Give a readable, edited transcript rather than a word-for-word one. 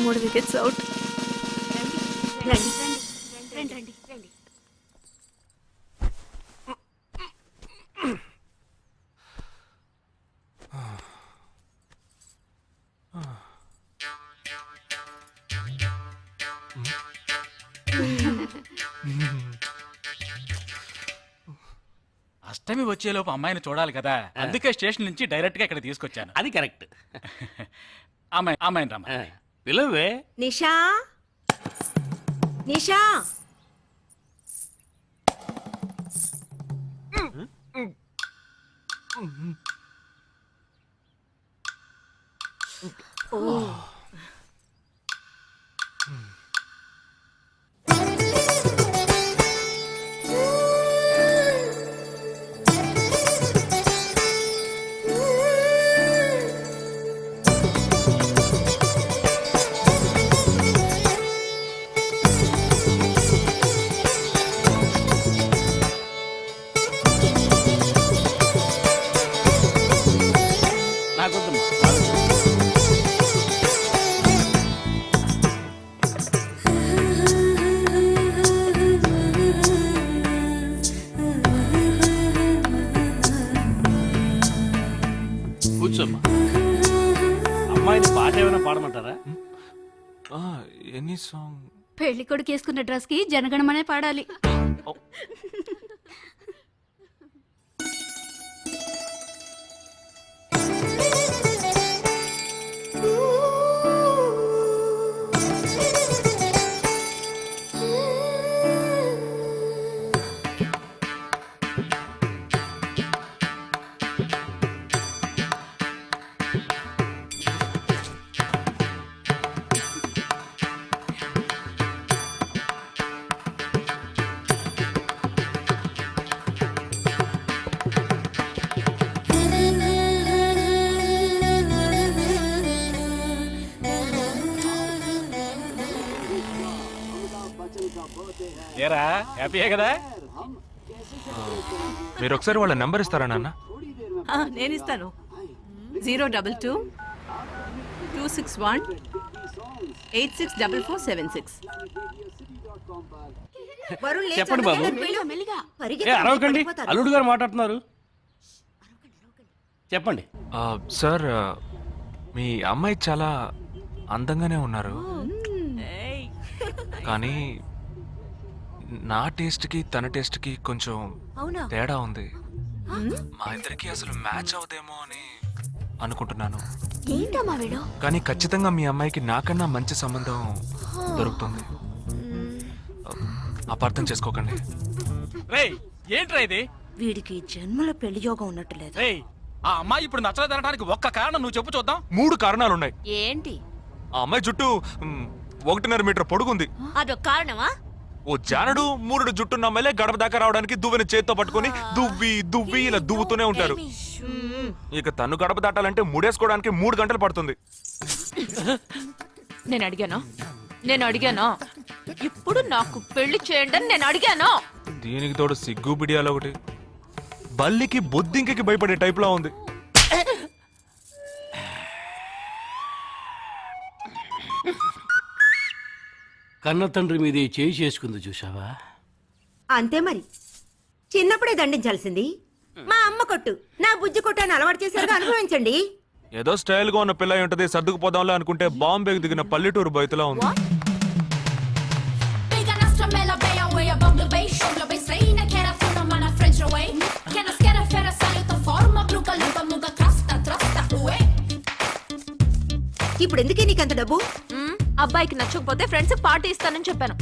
3 wickets out. రండి రండి రండి రండి. అష్టమి వచ్చేలోపు అమ్మాయిని చూడాలి కదా, అందుకే స్టేషన్ నుంచి డైరెక్ట్ గా ఇక్కడ తీసుకొచ్చాను. అది కరెక్ట్. అమ్మాయిని రమ్మ. పిలవే. నిషా నిషా కూర్చోమ్మా. అమ్మాయిని పాట ఏమైనా పాడమంటారా? Any song? పెళ్లి కొడుకు వేసుకున్న డ్రెస్ కి జనగణమనే పాడాలి. ఏరా హ్యాపీయే కదా? మీరు ఒకసారి వాళ్ళ నెంబర్ ఇస్తారా నాన్న? నేను ఇస్తాను. 022-261-864476. చెప్పండి బాబు. మెల్లిగా అరవకండి, అల్లుడు గారు మాట్లాడుతున్నారు. చెప్పండి. సార్, మీ అమ్మాయి చాలా అందంగానే ఉన్నారు, కానీ నా టేస్ట్కి తన టేస్ట్కి కొంచెం తేడా ఉంది. మా ఇద్దరికి అసలు మ్యాచ్ అవుదేమో అని అనుకుంటున్నాను. ఏంటమ్మా వీడు? కానీ ఖచ్చితంగా మీ అమ్మాయికి నాకన్నా మంచి సంబంధం దొరుకుతుంది. అపార్థం చేసుకోకండి. రేయ్ ఏంట్రా ఇది? వీడికి జన్మల పెళ్లి యోగం ఉన్నట్టు లేదు. రేయ్ ఆ అమ్మాయి ఇప్పుడు నచ్చలేదనడానికి ఒక్క కారణం నువ్వు చెప్పు చూద్దాం. 3 కారణాలున్నాయి. ఏంటి? ఆ అమ్మాయి జుట్టు 1.5 మీటర్ పొడుగుంది. అదొక కారణమా? ఓ జానడు 3 జుట్టున్న అమ్మాయిలే గడప దాకా రావడానికి దువ్వెని చేత్తో పట్టుకొని దువ్వి ఇలా దువ్వుతూనే ఉంటారు. ఇక తను గడప దాటాలంటే ముడేసుకోవడానికి 3 గంటలు పడుతుంది. నేను అడిగాను ఇప్పుడు నాకు పెళ్లి చేయండి అని నేను అడిగాను. దీనికి తోడు సిగ్గు బిడియాలో ఒకటి. బల్లికి బొద్దింకకి భయపడే టైప్ లా ఉంది. కన్న తండ్రి మీదే చేయి చేసుకుంది చూసావా? అంతే మరి, చిన్నప్పుడే దండించాల్సింది. మా అమ్మ కొట్టు, నా బుజ్జి కొట్టు అని అలవాటు చేశారుగా, అనుభవించండి. ఏదో స్టైల్ గా ఉన్న పిల్ల ఉంటది, సర్దుకుపోదాంలో అనుకుంటే బాంబేకి దిగిన పల్లెటూరు బయటలా ఉంది. ఇప్పుడు ఎందుకే నీకంత డబ్బు? అబ్బాయికి నచ్చకపోతే ఫ్రెండ్స్ పార్టీ ఇస్తానని చెప్పాను.